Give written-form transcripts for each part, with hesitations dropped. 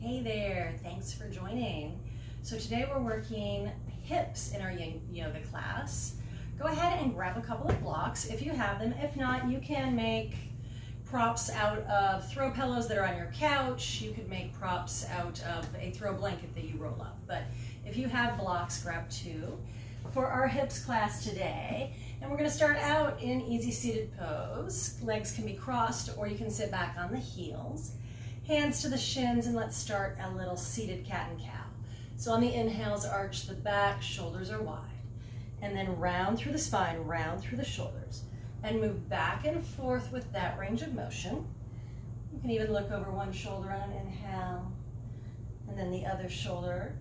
Hey there, thanks for joining. So today we're working hips in our yin yoga class. Go ahead and grab a couple of blocks if you have them. If not, you can make props out of throw pillows that are on your couch. You could make props out of a throw blanket that you roll up. But if you have blocks, grab two for our hips class today. And we're going to start out in easy seated pose. Legs can be crossed or you can sit back on the heels. Hands to the shins, and let's start a little seated cat and cow. So on the inhales, arch the back, shoulders are wide. And then round through the spine, round through the shoulders. And move back and forth with that range of motion. You can even look over one shoulder on an inhale, and then the other shoulder.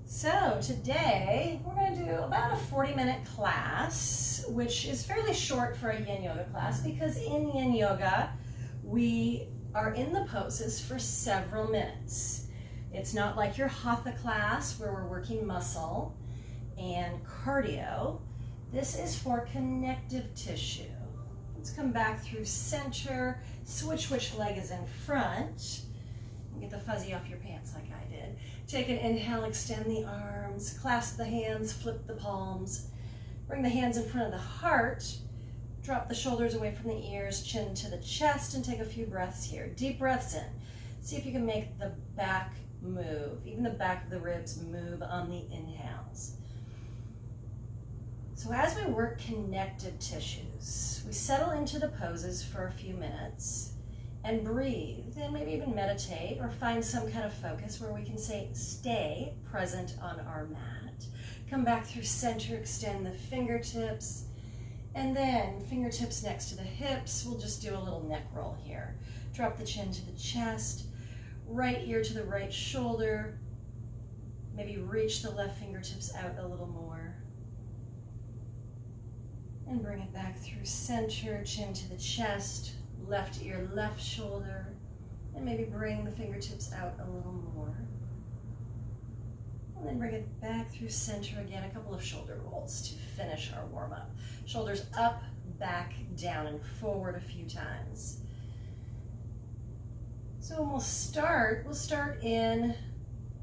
So today, we're going to do about a 40-minute class, which is fairly short for a yin yoga class, because in yin yoga, we are in the poses for several minutes. It's not like your hatha class where we're working muscle and cardio. This is for connective tissue. Let's come back through center, switch which leg is in front. Get the fuzzy off your pants like I did. Take an inhale, extend the arms, clasp the hands, flip the palms. Bring the hands in front of the heart. Drop the shoulders away from the ears, chin to the chest, and take a few breaths here. Deep breaths in. See if you can make the back move, even the back of the ribs move on the inhales. So as we work connective tissues, we settle into the poses for a few minutes and breathe, and maybe even meditate or find some kind of focus where we can stay present on our mat. Come back through center, extend the fingertips, and then fingertips next to the hips. We'll just do a little neck roll here. Drop the chin to the chest, right ear to the right shoulder. Maybe reach the left fingertips out a little more. And bring it back through center, chin to the chest, left ear, left shoulder. And maybe bring the fingertips out a little more. And then bring it back through center again, a couple of shoulder rolls to finish our warm-up. Shoulders up, back, down, and forward a few times. So we'll start in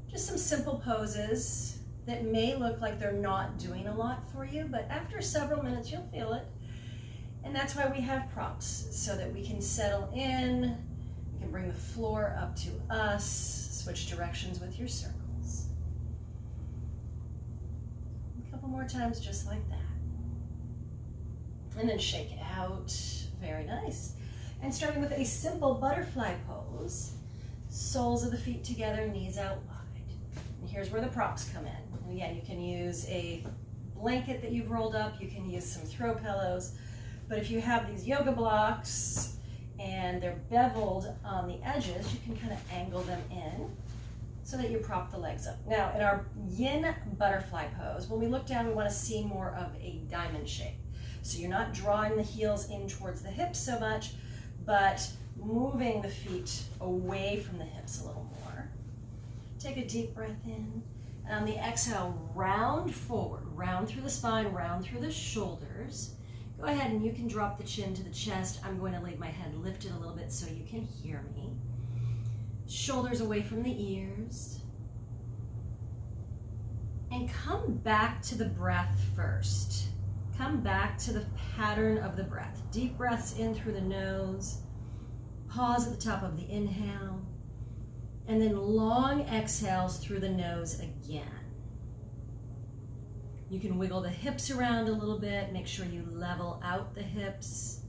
just some simple poses that may look like they're not doing a lot for you, but after several minutes you'll feel it. And that's why we have props, so that we can settle in, we can bring the floor up to us, switch directions with your circles. More times just like that. And then shake it out. Very nice. And starting with a simple butterfly pose. Soles of the feet together, knees out wide. And here's where the props come in. And again, you can use a blanket that you've rolled up. You can use some throw pillows. But if you have these yoga blocks and they're beveled on the edges, you can kind of angle them in so that you prop the legs up. Now, in our yin butterfly pose, when we look down, we want to see more of a diamond shape. So you're not drawing the heels in towards the hips so much, but moving the feet away from the hips a little more. Take a deep breath in, and on the exhale, round forward, round through the spine, round through the shoulders. Go ahead and you can drop the chin to the chest. I'm going to leave my head lifted a little bit so you can hear me. Shoulders away from the ears. And come back to the breath first. Come back to the pattern of the breath. Deep breaths in through the nose. Pause at the top of the inhale. And then long exhales through the nose again. You can wiggle the hips around a little bit. Make sure you level out the hips.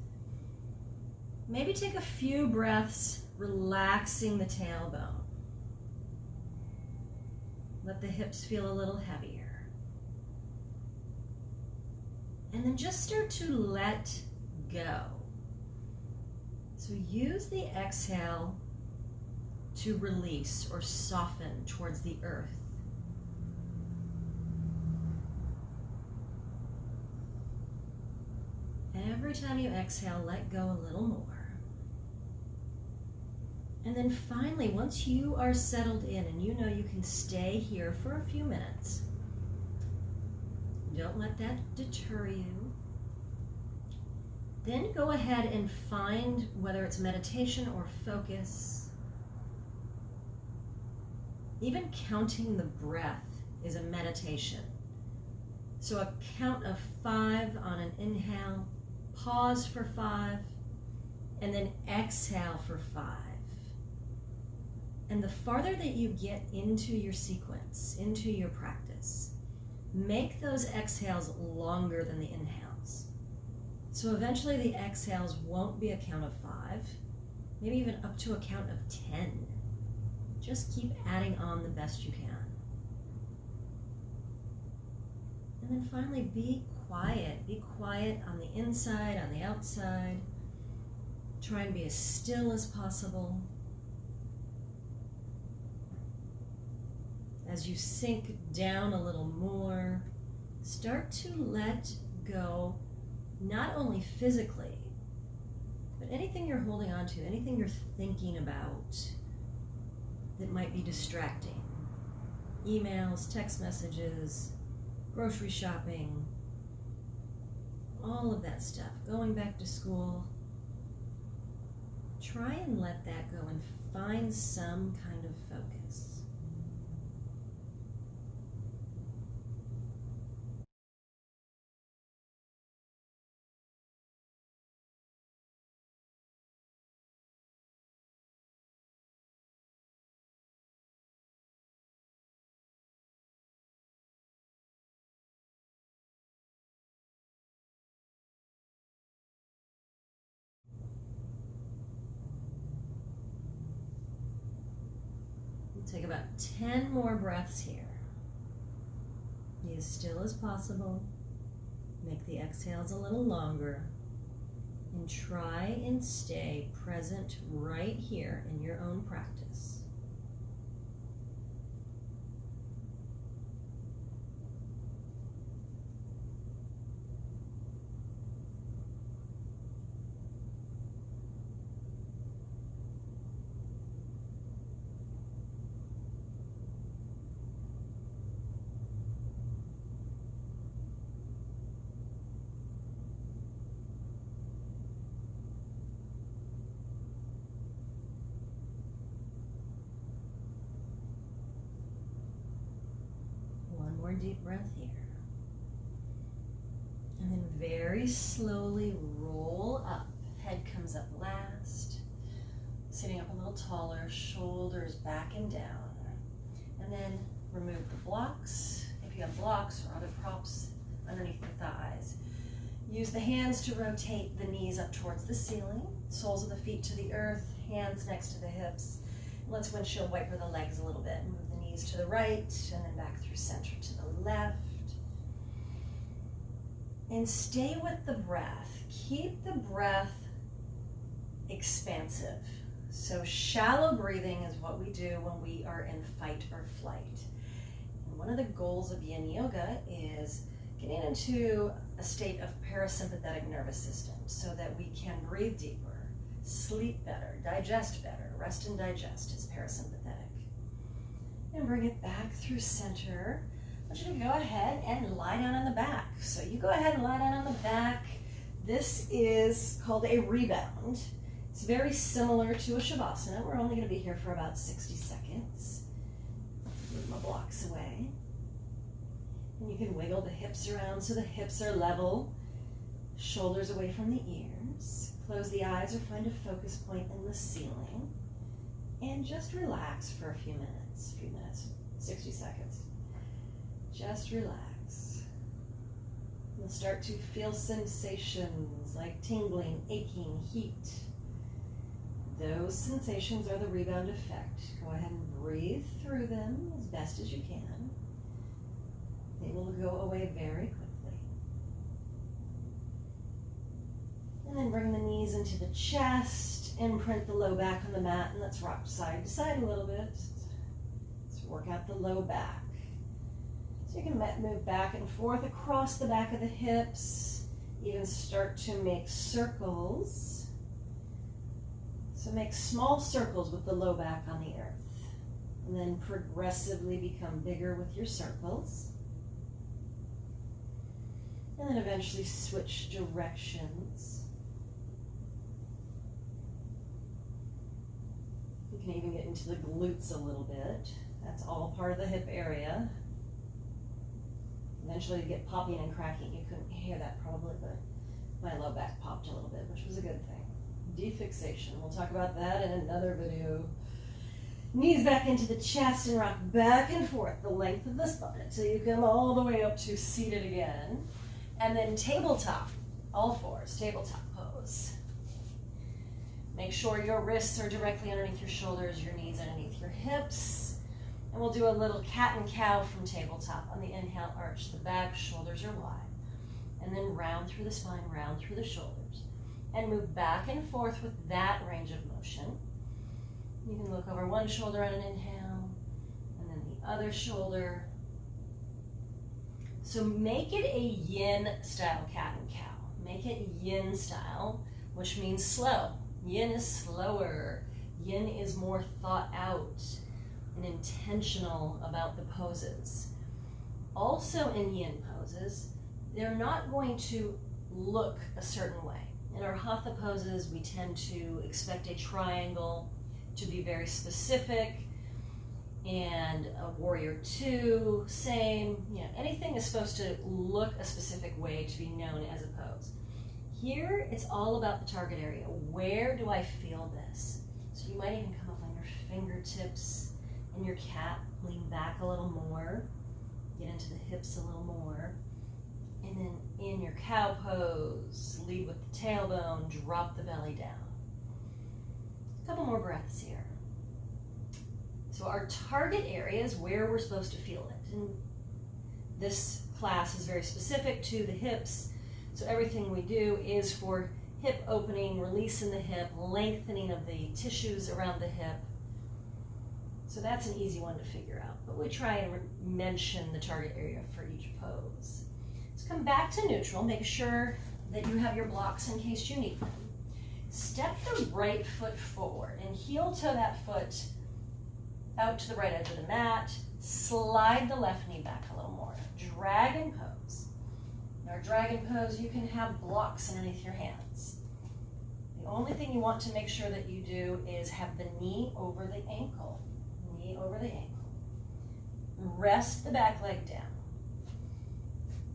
Maybe take a few breaths relaxing the tailbone. Let the hips feel a little heavier. And then just start to let go. So use the exhale to release or soften towards the earth. Every time you exhale, let go a little more. And then finally, once you are settled in and you know you can stay here for a few minutes, don't let that deter you. Then go ahead and find, whether it's meditation or focus, Even counting the breath is a meditation. So a count of 5 on an inhale, pause for 5, and then exhale for 5. And the farther that you get into your sequence, into your practice, make those exhales longer than the inhales. So eventually the exhales won't be a count of 5, maybe even up to a count of 10. Just keep adding on the best you can. And then finally, be quiet. Be quiet on the inside, on the outside. Try and be as still as possible. As you sink down a little more, start to let go, not only physically, but anything you're holding on to, anything you're thinking about that might be distracting. Emails, text messages, grocery shopping, all of that stuff, going back to school. Try and let that go and find some kind of focus. Take about 10 more breaths here. Be as still as possible. Make the exhales a little longer. And try and stay present right here in your own practice. More deep breath here. And then very slowly roll up. Head comes up last. Sitting up a little taller, shoulders back and down. And then remove the blocks. If you have blocks or other props underneath the thighs. Use the hands to rotate the knees up towards the ceiling. Soles of the feet to the earth, hands next to the hips. Let's windshield wiper the legs a little bit. Move the knees to the right and then back through center to the left. And stay with the breath. Keep the breath expansive. So shallow breathing is what we do when we are in fight or flight. And one of the goals of yin yoga is getting into a state of parasympathetic nervous system so that we can breathe deeper, sleep better, digest better. Rest and digest is parasympathetic. And bring it back through center. I want you to go ahead and lie down on the back. So you go ahead and lie down on the back. This is called a rebound. It's very similar to a shavasana. We're only going to be here for about 60 seconds. Move my blocks away. And you can wiggle the hips around so the hips are level. Shoulders away from the ears. Close the eyes or find a focus point in the ceiling. And just relax for a few minutes. 60 seconds. Just relax. You'll start to feel sensations like tingling, aching, heat. Those sensations are the rebound effect. Go ahead and breathe through them as best as you can. They will go away very quickly. And then bring the knees into the chest, imprint the low back on the mat, and let's rock side to side a little bit. Let's work out the low back. So you can move back and forth across the back of the hips, even start to make circles. So make small circles with the low back on the earth, and then progressively become bigger with your circles. And then eventually switch directions. You can even get into the glutes a little bit. That's all part of the hip area. Eventually you get popping and cracking. You couldn't hear that probably, but my low back popped a little bit, which was a good thing. Defixation, we'll talk about that in another video. Knees back into the chest and rock back and forth the length of the spine until you come all the way up to seated again. And then tabletop, all fours, tabletop pose. Make sure your wrists are directly underneath your shoulders, your knees underneath your hips. And we'll do a little cat and cow from tabletop. On the inhale, arch the back, shoulders are wide. And then round through the spine, round through the shoulders. And move back and forth with that range of motion. You can look over one shoulder on an inhale, and then the other shoulder. So make it a yin style cat and cow. Make it yin style, which means slow. Yin is slower. Yin is more thought out and intentional about the poses. Also in yin poses, they're not going to look a certain way. In our hatha poses, we tend to expect a triangle to be very specific, and a warrior two, same. You know, anything is supposed to look a specific way to be known as a pose. Here, it's all about the target area. Where do I feel this? So you might even come up on your fingertips in your cat, lean back a little more, get into the hips a little more, and then in your cow pose, lead with the tailbone, drop the belly down. A couple more breaths here. So our target area is where we're supposed to feel it. And this class is very specific to the hips. So everything we do is for hip opening, release in the hip, lengthening of the tissues around the hip. So that's an easy one to figure out. But we try and mention the target area for each pose. Let's come back to neutral. Make sure that you have your blocks in case you need them. Step the right foot forward and heel toe that foot out to the right edge of the mat. Slide the left knee back a little more. Dragon pose. In our dragon pose, you can have blocks underneath your hands. The only thing you want to make sure that you do is have the knee over the ankle. Knee over the ankle. Rest the back leg down.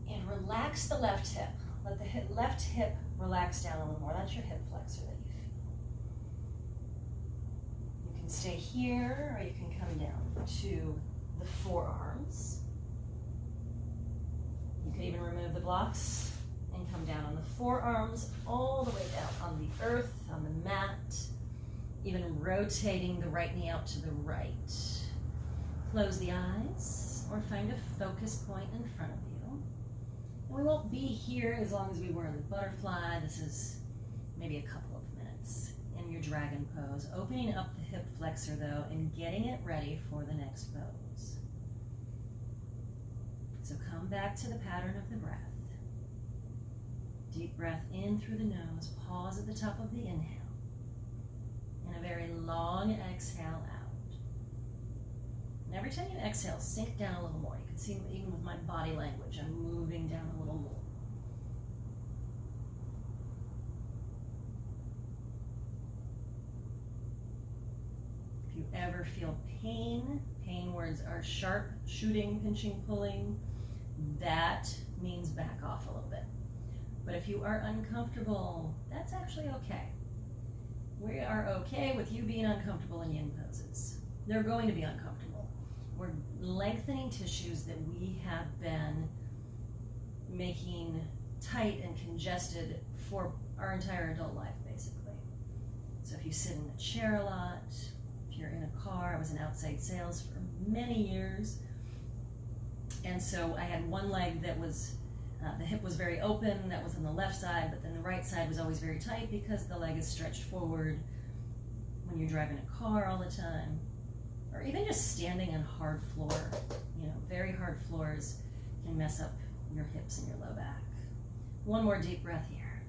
And relax the left hip. Let the left hip relax down a little more. That's your hip flexor that you feel. You can stay here, or you can come down to the forearms. You could even remove the blocks and come down on the forearms, all the way down on the earth, on the mat, even rotating the right knee out to the right. Close the eyes, or find a focus point in front of you. We won't be here as long as we were in the butterfly. This is maybe a couple of minutes in your dragon pose. Opening up the hip flexor though and getting it ready for the next pose. So come back to the pattern of the breath. Deep breath in through the nose. Pause at the top of the inhale. And a very long exhale out. And every time you exhale, sink down a little more. You can see even with my body language, I'm moving down a little more. If you ever feel pain, pain words are sharp, shooting, pinching, pulling, that means back off a little bit. But if you are uncomfortable, that's actually okay. We are okay with you being uncomfortable in yin poses. They're going to be uncomfortable. We're lengthening tissues that we have been making tight and congested for our entire adult life, basically. So if you sit in a chair a lot, if you're in a car, I was in outside sales for many years, and so I had one leg that was, the hip was very open, that was on the left side, but then the right side was always very tight because the leg is stretched forward when you're driving a car all the time. Or even just standing on hard floor. You know, very hard floors can mess up your hips and your low back. One more deep breath here.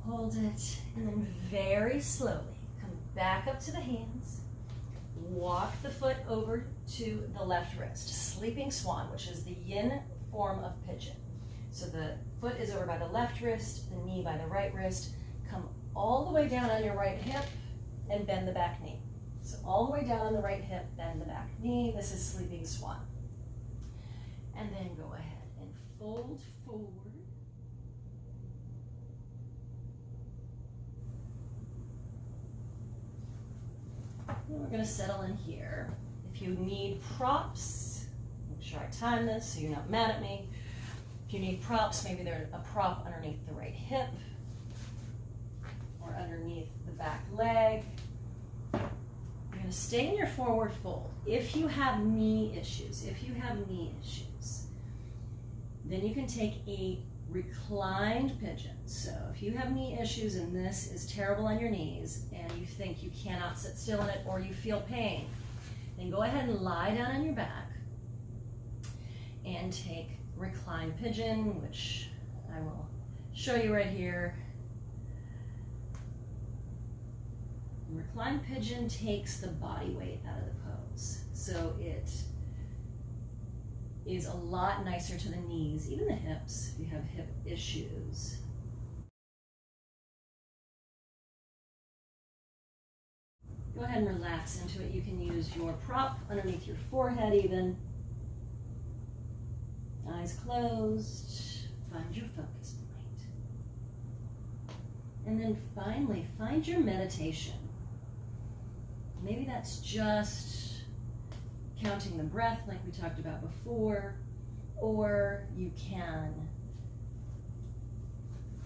Hold it, and then very slowly come back up to the hands. Walk the foot over to the left wrist. Sleeping swan, which is the yin form of pigeon. So the foot is over by the left wrist, the knee by the right wrist. Come all the way down on your right hip and bend the back knee. So all the way down on the right hip, bend the back knee. This is sleeping swan. And then go ahead and fold forward. And we're going to settle in here. If you need props, make sure I time this so you're not mad at me. If you need props, maybe there's a prop underneath the right hip or underneath the back leg. You're going to stay in your forward fold. If you have knee issues, then you can take a reclined pigeon. So if you have knee issues and this is terrible on your knees and you think you cannot sit still in it or you feel pain, then go ahead and lie down on your back and take reclined pigeon, which I will show you right here. Reclined pigeon takes the body weight out of the pose. So it is a lot nicer to the knees, even the hips, if you have hip issues. Go ahead and relax into it. You can use your prop underneath your forehead even. Eyes closed. Find your focus point. And then finally, find your meditation. Maybe that's just counting the breath like we talked about before, or you can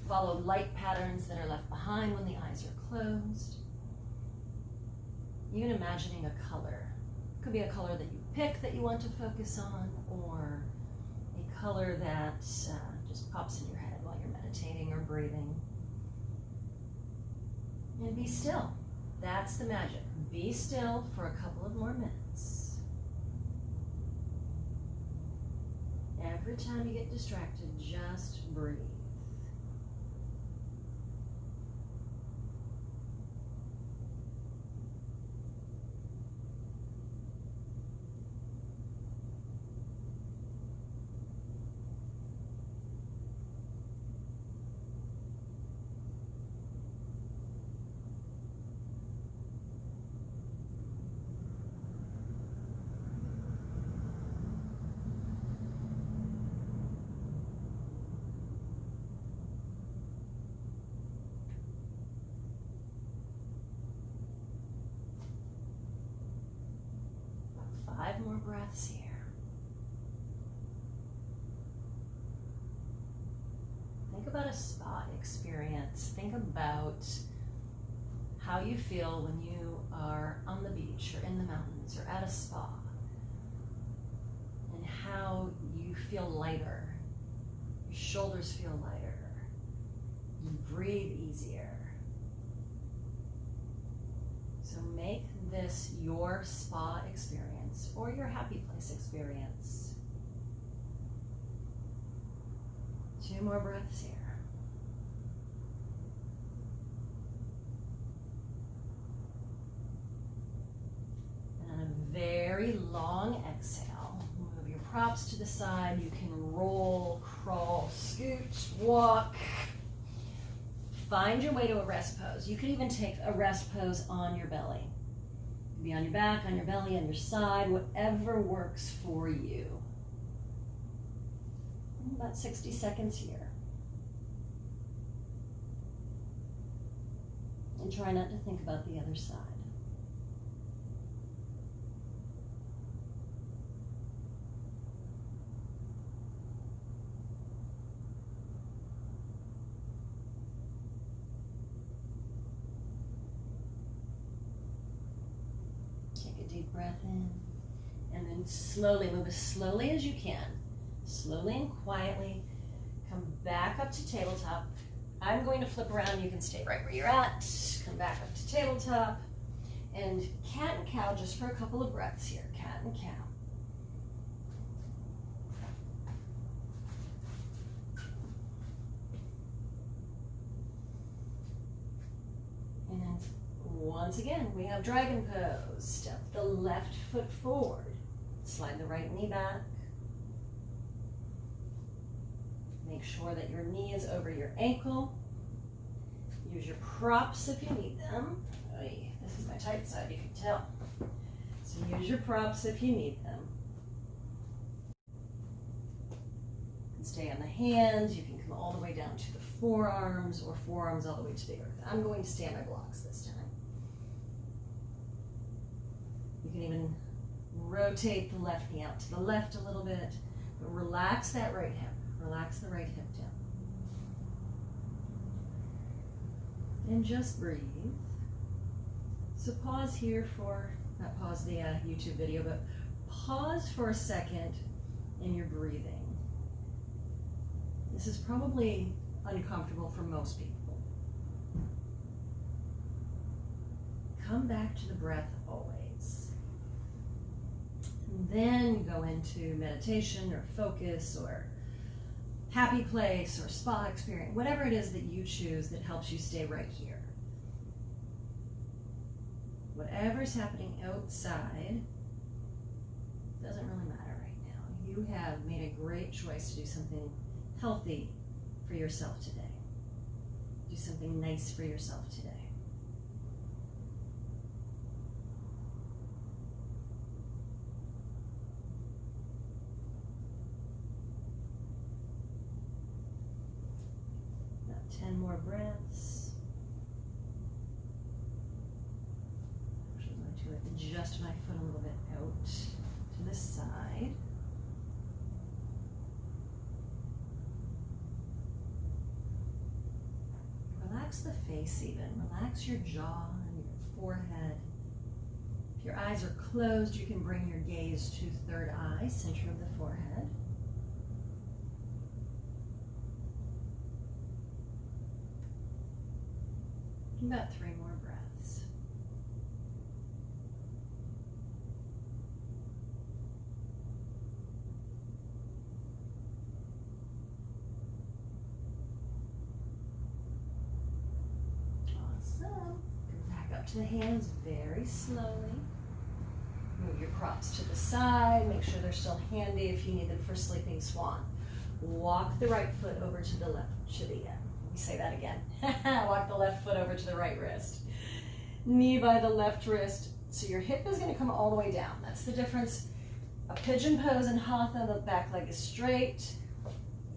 follow light patterns that are left behind when the eyes are closed. Even imagining a color. It could be a color that you pick that you want to focus on, or a color that just pops in your head while you're meditating or breathing. And be still. That's the magic. Be still for a couple of more minutes. Every time you get distracted, just breathe. Five more breaths here. Think about a spa experience. Think about how you feel when you are on the beach or in the mountains or at a spa, and how you feel lighter. Your shoulders feel lighter. You breathe easier. So make this your spa experience or your happy place experience. 2 more breaths here. And on a very long exhale, move your props to the side. You can roll, crawl, scoot, walk. Find your way to a rest pose. You can even take a rest pose on your belly. Be on your back, on your belly, on your side, whatever works for you. About 60 seconds here. And try not to think about the other side. Deep breath in, and then slowly, move as slowly as you can. Slowly and quietly, come back up to tabletop. I'm going to flip around. You can stay right where you're at. Come back up to tabletop. And cat and cow just for a couple of breaths here. Cat and cow. And then once again, we have dragon pose. Step the left foot forward. Slide the right knee back. Make sure that your knee is over your ankle. Use your props if you need them. This This is my tight side, you can tell. So use your props if you need them. You can stay on the hands, you can come all the way down to the forearms, or forearms all the way to the earth. I'm going to stay on my blocks this time. You can even rotate the left knee out to the left a little bit, but relax that right hip. Relax the right hip down. And just breathe. So pause here for, not pause the YouTube video, but pause for a second in your breathing. This is probably uncomfortable for most people. Come back to the breath always. And then go into meditation or focus or happy place or spa experience, whatever it is that you choose that helps you stay right here. Whatever's happening outside doesn't really matter right now. You have made a great choice to do something healthy for yourself today. Do something nice for yourself today. About 10 more breaths. Actually, I'm going to adjust my foot a little bit out to the side. Relax the face even. Relax your jaw and your forehead. If your eyes are closed, you can bring your gaze to third eye, center of the forehead. About 3 more breaths. Awesome. Go back up to the hands very slowly. Move your props to the side. Make sure they're still handy if you need them for sleeping swan. Walk the right foot over to the left chitty end. Let me say that again. Walk the left foot over to the right wrist. Knee by the left wrist. So your hip is going to come all the way down. That's the difference. A pigeon pose in Hatha, the back leg is straight.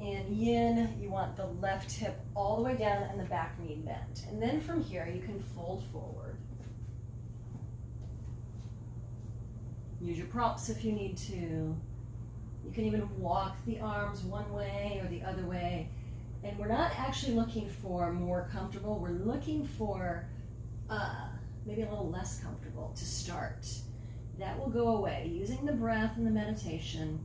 In Yin, you want the left hip all the way down and the back knee bent. And then from here, you can fold forward. Use your props if you need to. You can even walk the arms one way or the other way. And we're not actually looking for more comfortable. We're looking for maybe a little less comfortable to start. That will go away. Using the breath and the meditation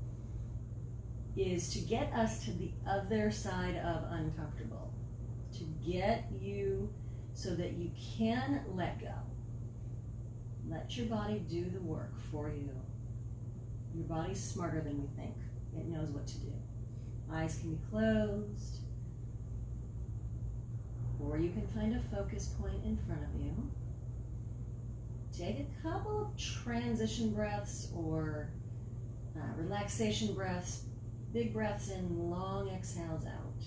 is to get us to the other side of uncomfortable. To get you so that you can let go. Let your body do the work for you. Your body's smarter than we think. It knows what to do. Eyes can be closed. Or you can find a focus point in front of you. Take a couple of transition breaths or relaxation breaths. Big breaths in, long exhales out.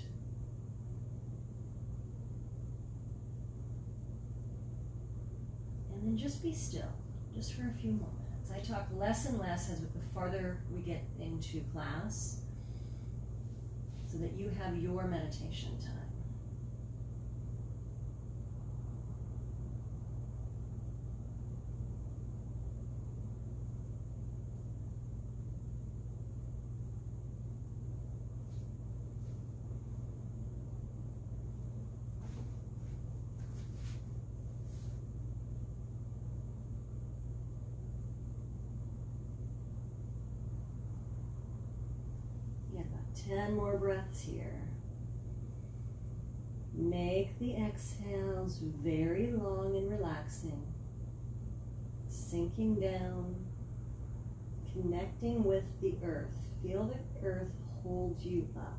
And then just be still, just for a few moments. I talk less and less as the farther we get into class, so that you have your meditation time. Yeah, about 10 more breaths here. Make the exhales very long and relaxing. Sinking down, connecting with the earth. Feel the earth hold you up.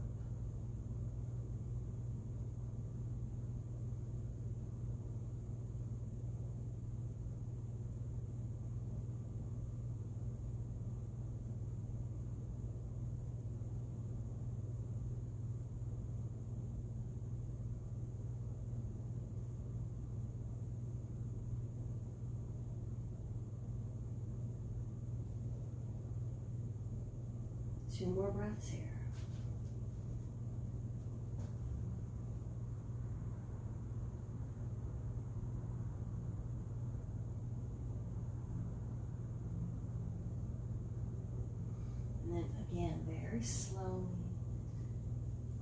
2 more breaths here. And then again, very slowly,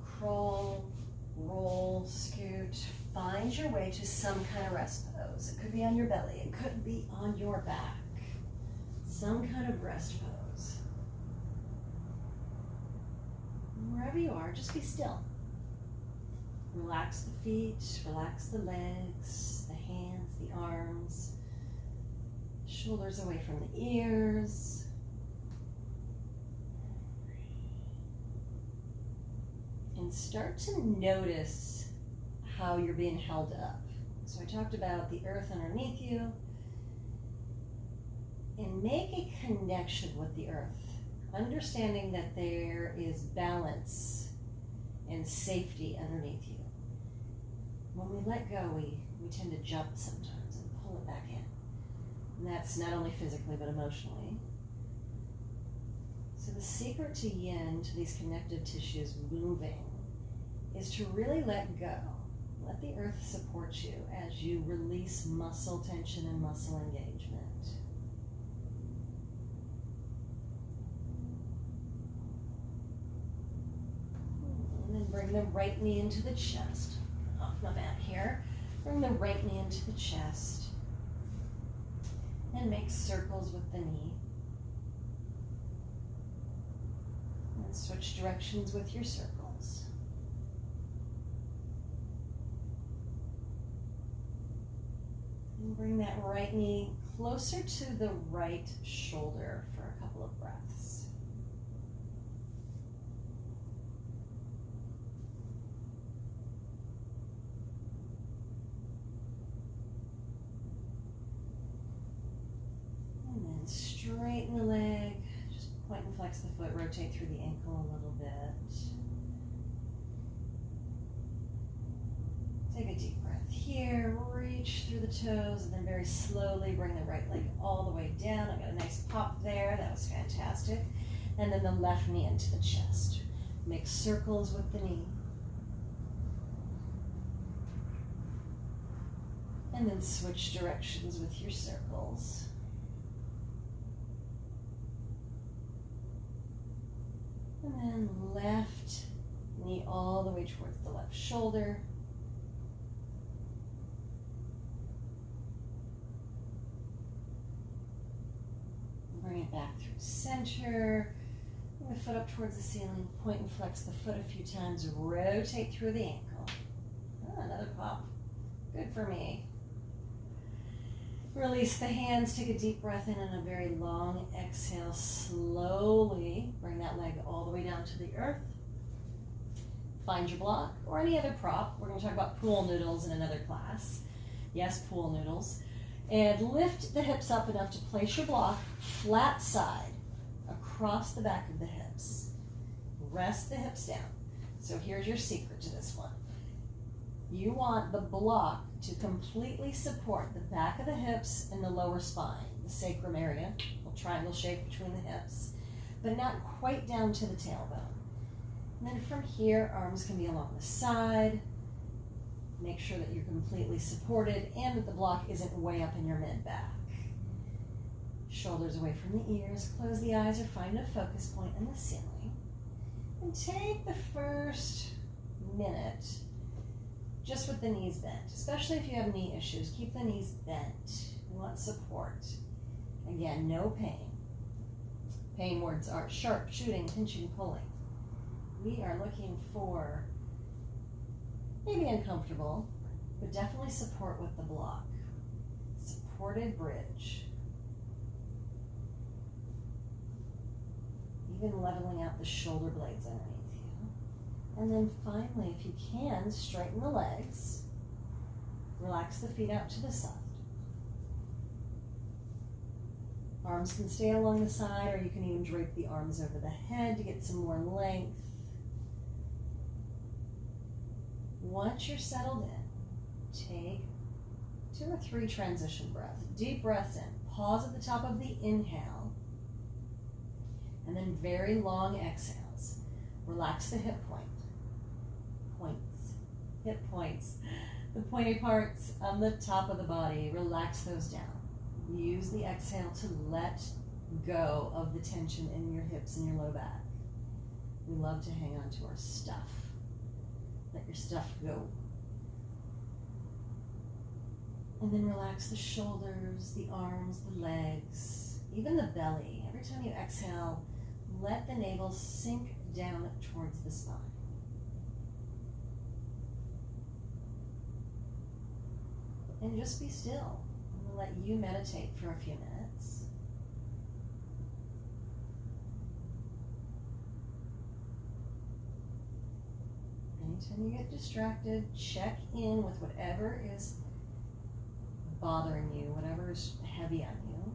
crawl, roll, scoot, find your way to some kind of rest pose. It could be on your belly, it could be on your back. Some kind of rest pose. And wherever you are, just be still. Relax the feet, relax the legs, the hands, the arms, shoulders away from the ears. And start to notice how you're being held up. So I talked about the earth underneath you. And make a connection with the earth, understanding that there is balance and safety underneath you. When we let go, we tend to jump sometimes and pull it back in. And that's not only physically, but emotionally. So the secret to yin, to these connective tissues moving, is to really let go. Let the earth support you as you release muscle tension and muscle engagement. And then bring the right knee into the chest. Off my mat here. Bring the right knee into the chest. And make circles with the knee. And switch directions with your circles. And bring that right knee closer to the right shoulder for a couple of breaths. And then straighten the leg, just point and flex the foot, rotate through the ankle a little bit. Take a deep breath here, reach through the toes, and then very slowly bring the right leg all the way down. I got a nice pop there, that was fantastic. And then the left knee into the chest. Make circles with the knee. And then switch directions with your circles. And then left knee all the way towards the left shoulder. Bring it back through center. Bring the foot up towards the ceiling. Point and flex the foot a few times. Rotate through the ankle. Oh, another pop. Good for me. Release the hands. Take a deep breath in and a very long exhale. Slowly bring that leg all the way down to the earth. Find your block or any other prop. We're going to talk about pool noodles in another class. Yes, pool noodles. And lift the hips up enough to place your block flat side across the back of the hips. Rest the hips down. So here's your secret to this one. You want the block to completely support the back of the hips and the lower spine, the sacrum area, a little triangle shape between the hips, but not quite down to the tailbone. And then from here, arms can be along the side. Make sure that you're completely supported and that the block isn't way up in your mid-back. Shoulders away from the ears. Close the eyes or find a focus point in the ceiling. And take the first minute just with the knees bent, especially if you have knee issues. Keep the knees bent. We want support. Again, no pain. Pain words are sharp, shooting, pinching, pulling. We are looking for maybe uncomfortable, but definitely support with the block. Supported bridge. Even leveling out the shoulder blades underneath you. And then finally, if you can, straighten the legs. Relax the feet out to the side. Arms can stay along the side, or you can even drape the arms over the head to get some more length. Once you're settled in, take 2 or 3 transition breaths. Deep breaths in. Pause at the top of the inhale. And then very long exhales. Relax the hip hip points. The pointy parts on the top of the body, relax those down. Use the exhale to let go of the tension in your hips and your low back. We love to hang on to our stuff. Let your stuff go. And then relax the shoulders, the arms, the legs, even the belly. Every time you exhale, let the navel sink down towards the spine. And just be still. I'm going to let you meditate for a few minutes. Anytime you get distracted, check in with whatever is bothering you, whatever is heavy on you.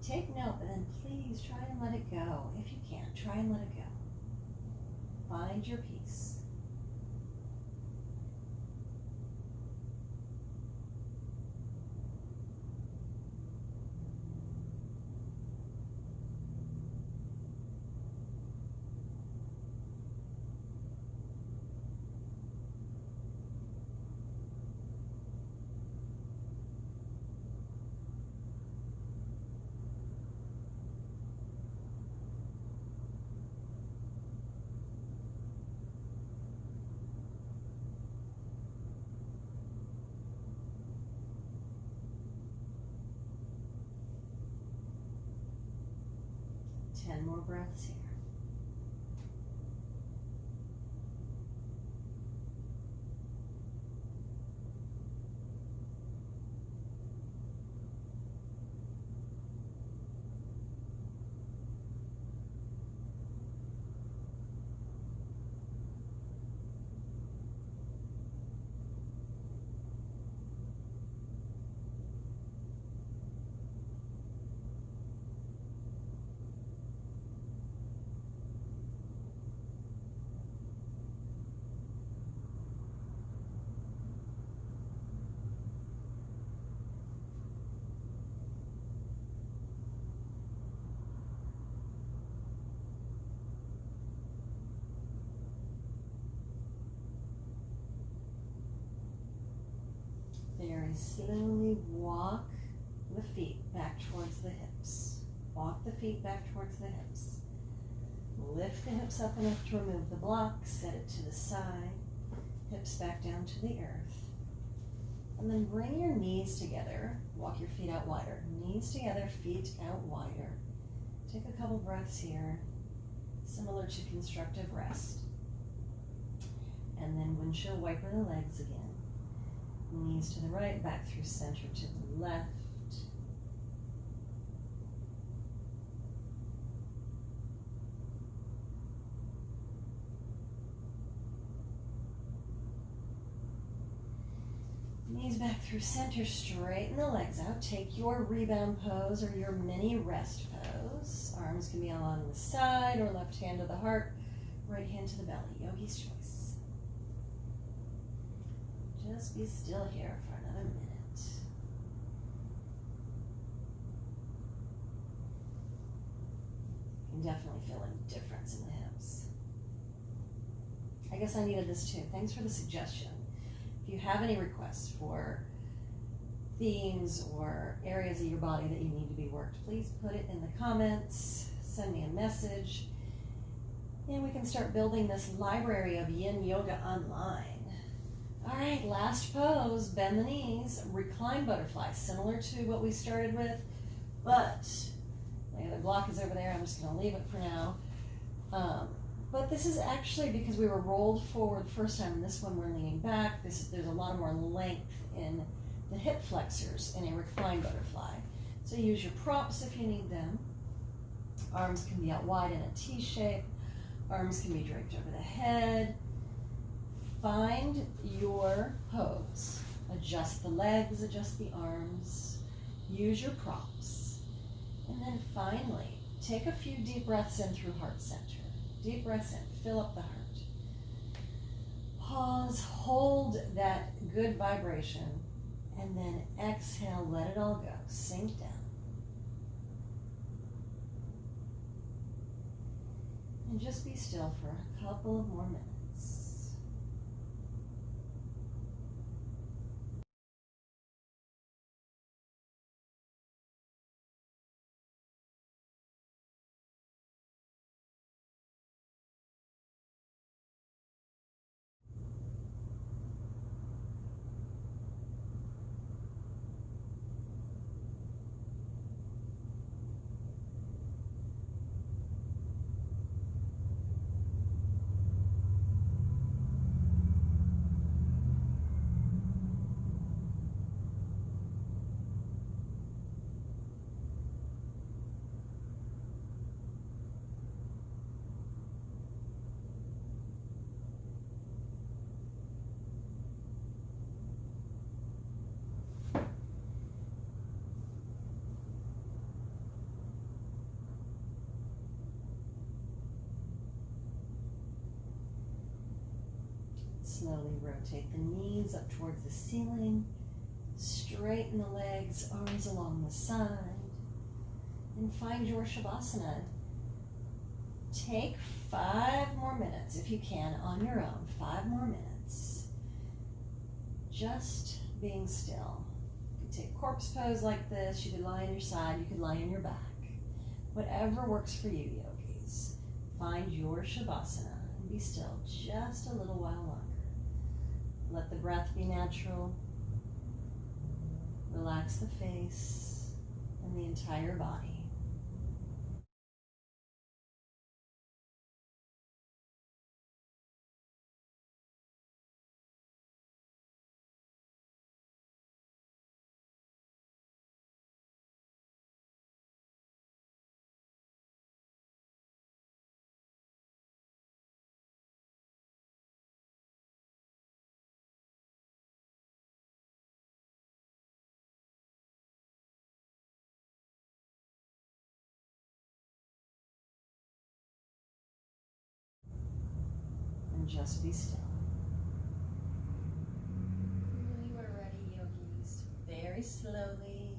Take note, and then please try and let it go. If you can't, try and let it go. Find your peace. Ten more breaths here. Very slowly walk the feet back towards the hips. Walk the feet back towards the hips. Lift the hips up enough to remove the block. Set it to the side. Hips back down to the earth. And then bring your knees together. Walk your feet out wider. Knees together, feet out wider. Take a couple breaths here, similar to constructive rest. And then windshield wiper the legs again. Knees to the right, back through center to the left. Knees back through center, straighten the legs out. Take your rebound pose or your mini rest pose. Arms can be along the side or left hand to the heart, right hand to the belly. Yogi's choice. Just be still here for another minute. You can definitely feel a difference in the hips. I guess I needed this too. Thanks for the suggestion. If you have any requests for themes or areas of your body that you need to be worked, please put it in the comments, send me a message, and we can start building this library of yin yoga online. All right, last pose, bend the knees, recline butterfly, similar to what we started with, but the other block is over there. I'm just gonna leave it for now. But this is actually because we were rolled forward the first time, and this one we're leaning back. There's a lot more length in the hip flexors in a recline butterfly. So use your props if you need them. Arms can be out wide in a T shape. Arms can be draped over the head. Find your pose. Adjust the legs, adjust the arms. Use your props. And then finally, take a few deep breaths in through heart center. Deep breaths in, fill up the heart. Pause, hold that good vibration, and then exhale, let it all go. Sink down. And just be still for a couple of more minutes. Slowly rotate the knees up towards the ceiling. Straighten the legs, arms along the side. And find your Shavasana. Take 5 more minutes, if you can, on your own. 5 more minutes. Just being still. You could take corpse pose like this. You could lie on your side. You could lie on your back. Whatever works for you, yogis. Find your Shavasana and be still just a little while longer. Let the breath be natural. Relax the face and the entire body. And just be still. When you are ready, yogis, very slowly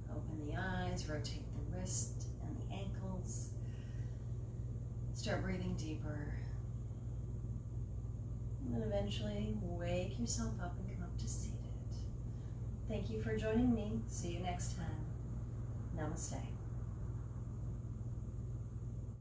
open the eyes, rotate the wrist and the ankles. Start breathing deeper. And then eventually wake yourself up and come up to seated. Thank you for joining me. See you next time. Namaste.